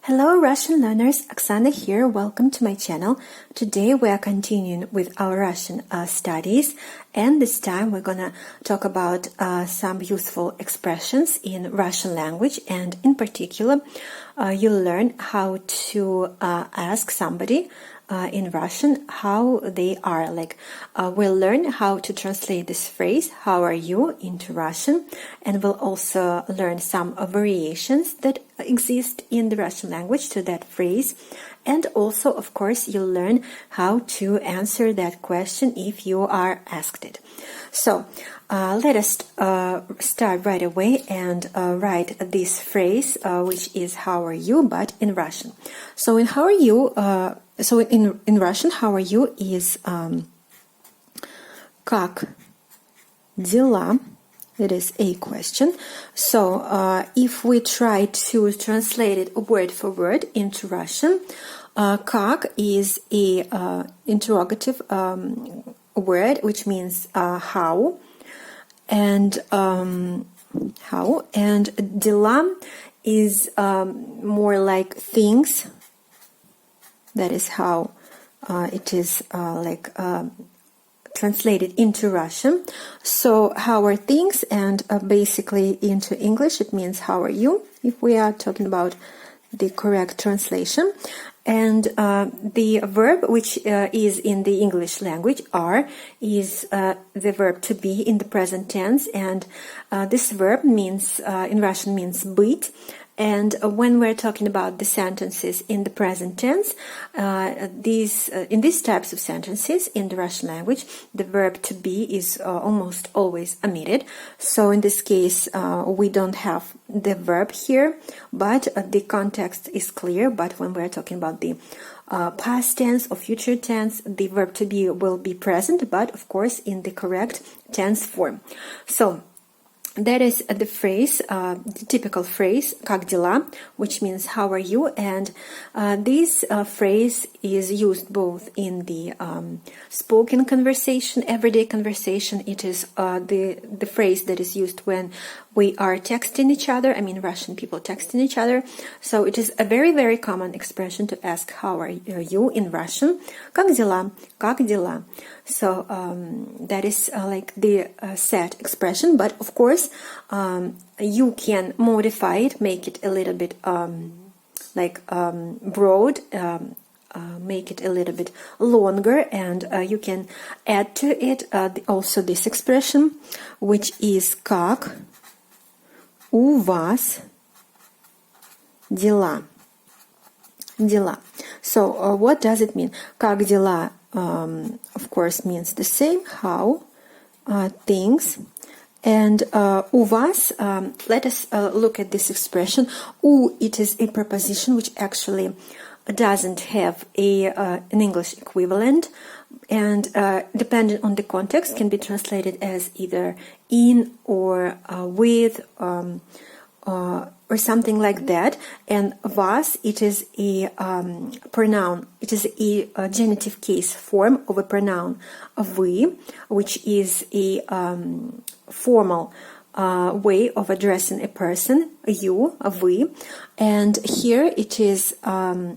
Hello Russian learners, Oksana here, welcome to my channel. Today we are continuing with our Russian studies, and this time we're gonna talk about some useful expressions in Russian language, and in particular you'll learn how to ask somebody in Russian how they are. We'll learn how to translate this phrase, how are you, into Russian, and we'll also learn some variations that exist in the Russian language to that phrase. And also, of course, you'll learn how to answer that question if you are asked it. So let us start right away and write this phrase, which is how are you, but in Russian. So in how are you, in Russian, how are you is как дела? It is a question. So if we try to translate it word for word into Russian, как is a interrogative word which means how, and дела is more like things. That is how it is translated into Russian. So how are things, and basically into English it means how are you, if we are talking about the correct translation. And the verb which is in the English language, are, is the verb to be in the present tense, and this verb means in Russian means быть. And when we're talking about the sentences in the present tense, in these types of sentences in the Russian language, the verb to be is almost always omitted. So in this case, we don't have the verb here, but the context is clear. But when we're talking about the past tense or future tense, the verb to be will be present, but of course in the correct tense form. So that is the phrase, the typical phrase, как дела, which means how are you, and this phrase is used both in the spoken conversation, everyday conversation. It is the phrase that is used when we are texting each other, I mean Russian people texting each other. So it is a very, very common expression to ask how are you in Russian, как дела, как дела. So that is like the set expression, but of course you can modify it, make it a little bit broad, make it a little bit longer, and you can add to it also this expression, which is как у вас дела. Дела. So what does it mean? Как дела, of course, means the same, how, things. And у вас, let us look at this expression. У, it is a preposition which actually doesn't have an English equivalent, and depending on the context can be translated as either in or with or something like that. And vas, it is a pronoun, it is a genitive case form of a pronoun вы, which is a formal way of addressing a person, you, вы, and here it is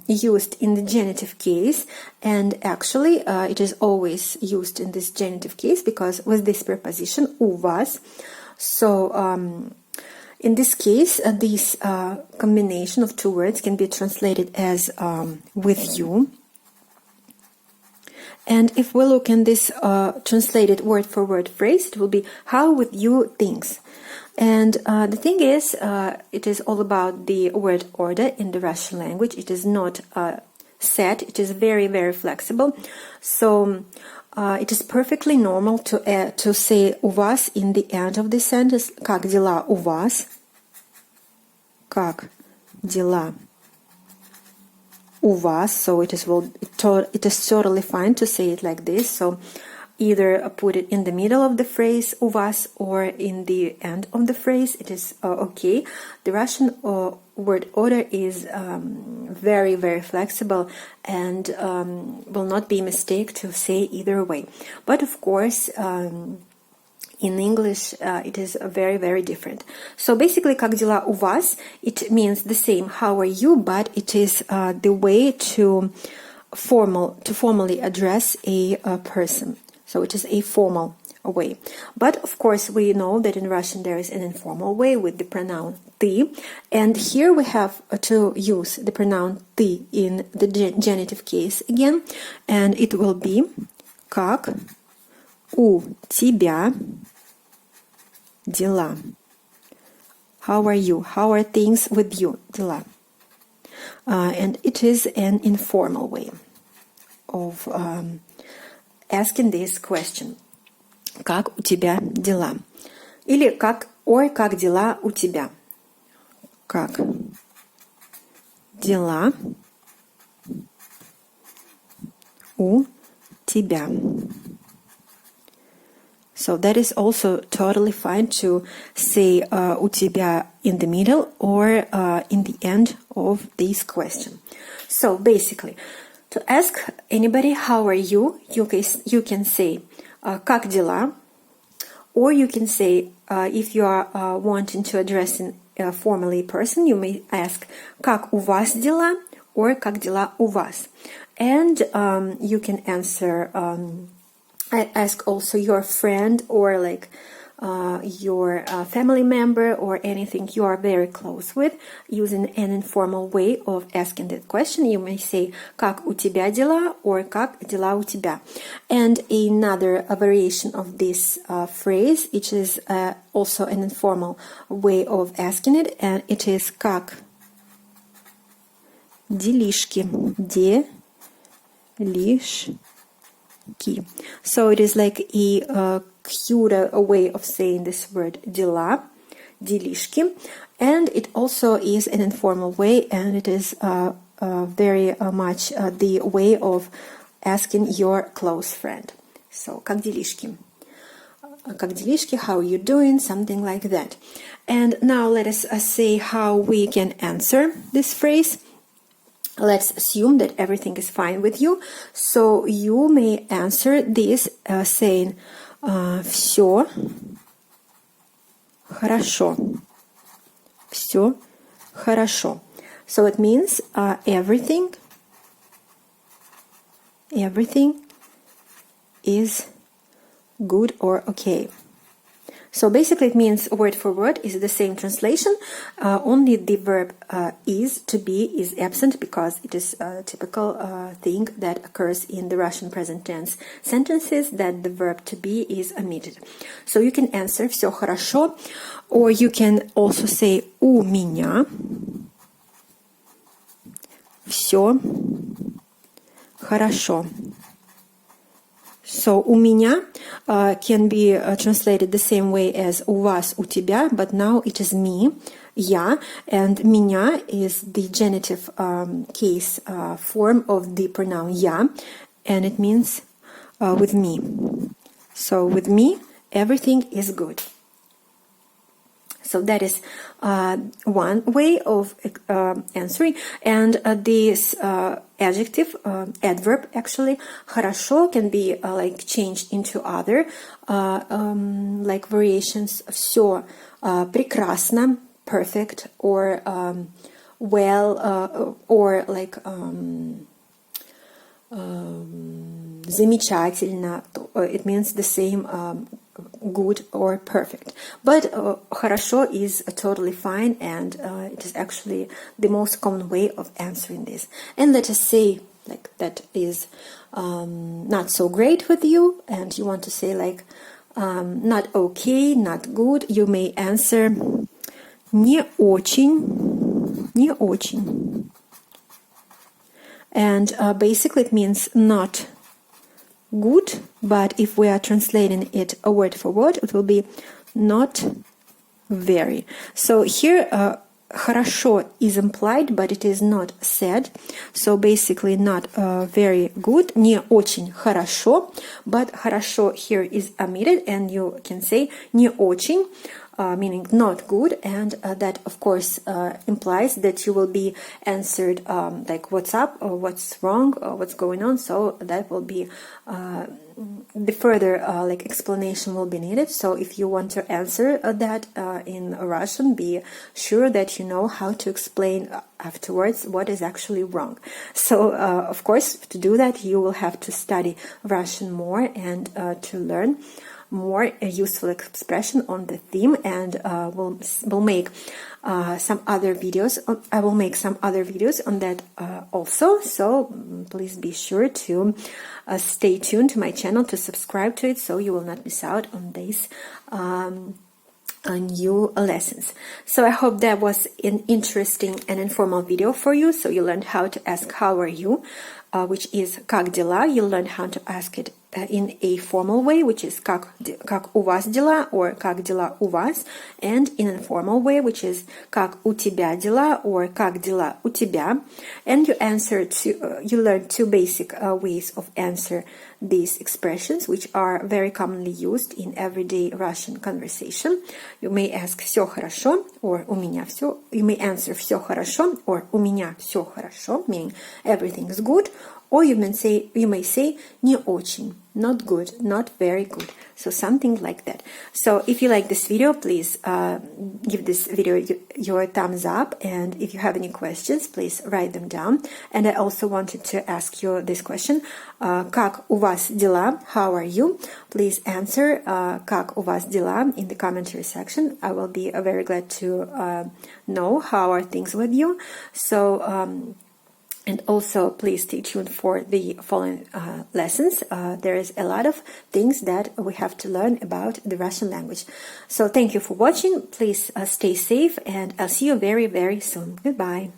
used in the genitive case, and actually it is always used in this genitive case because with this preposition у вас. So in this case, this combination of two words can be translated as with you. And if we look in this translated word-for-word phrase, it will be how with you things. And the thing is, it is all about the word order in the Russian language. It is not set. It is very, very flexible. So it is perfectly normal to say у вас in the end of the sentence. Как дела у вас? Как дела у вас? So it is totally fine to say it like this. So either put it in the middle of the phrase у вас or in the end of the phrase. It is okay. The Russian word order is very, very flexible and will not be a mistake to say either way. But of course, In English, it is very, very different. So basically, как дела у вас, it means the same, how are you, but it is the way to formally address a person. So it is a formal way. But of course, we know that in Russian there is an informal way with the pronoun ты. And here we have to use the pronoun ты in the genitive case again. And it will be как у тебя дела. How are you? How are things with you? Дела. And it is an informal way of asking this question. Как у тебя дела? Или ой, как дела у тебя? Как дела у тебя? So that is also totally fine to say у тебя in the middle or in the end of this question. So basically, to ask anybody how are you, you can say как дела, or you can say if you are wanting to address a formally person, you may ask как у вас дела or как дела у вас, and you can answer. I ask also your friend or like your family member or anything you are very close with using an informal way of asking that question. You may say как у тебя дела or как дела у тебя. And another variation of this phrase, which is also an informal way of asking it, and it is как делишки. Делишки. So it is like a cuter way of saying this word дела, делишки, and it also is an informal way, and it is very much the way of asking your close friend. So как делишки? Как делишки? How are you doing? Something like that. And now let us say how we can answer this phrase. Let's assume that everything is fine with you. So you may answer this saying «Все хорошо». «Все хорошо». So it means everything is good or okay. So basically it means word for word is the same translation, only the verb is, to be, is absent because it is a typical thing that occurs in the Russian present tense sentences, that the verb to be is omitted. So you can answer «Все хорошо», or you can also say «У меня все хорошо». So у меня can be translated the same way as у вас, у тебя, but now it is me, я, and меня is the genitive case form of the pronoun я, and it means with me. So with me, everything is good. So that is one way of answering. And this adjective, adverb actually, хорошо can be like changed into other like variations. Все прекрасно, perfect, or well, or like замечательно. It means the same good or perfect. But хорошо is totally fine, and it is actually the most common way of answering this. And let us say like that is not so great with you, and you want to say like not okay, not good, you may answer не очень, не очень. And basically it means not good, but if we are translating it a word for word, it will be not very. So here хорошо is implied, but it is not said. So basically not very good, не очень хорошо, but хорошо here is omitted, and you can say не очень, meaning not good, and that of course implies that you will be answered like what's up or what's wrong or what's going on. So that will be the further like explanation will be needed. So if you want to answer that in Russian, be sure that you know how to explain afterwards what is actually wrong. So of course, to do that you will have to study Russian more and to learn more useful expression on the theme, and we'll make some other videos. I will make some other videos on that also. So please be sure to stay tuned to my channel, to subscribe to it, so you will not miss out on these new lessons. So I hope that was an interesting and informal video for you. So you learned how to ask how are you, which is как дела. You learned how to ask it in a formal way, which is как у вас дела, or как дела у вас, and in an informal way, which is как у тебя дела, or как дела у тебя. And you learn two basic ways of answer these expressions, which are very commonly used in everyday Russian conversation. You may ask все хорошо, or у меня все. You may answer все хорошо, or у меня все хорошо, meaning everything is good. Or you may say не очень, not good, not very good. So something like that. So if you like this video, please give this video your thumbs up. And if you have any questions, please write them down. And I also wanted to ask you this question. Как у вас дела? How are you? Please answer как у вас дела in the commentary section. I will be very glad to know how are things with you. So and also, please stay tuned for the following lessons. There is a lot of things that we have to learn about the Russian language. So thank you for watching. Please stay safe, and I'll see you very, very soon. Goodbye.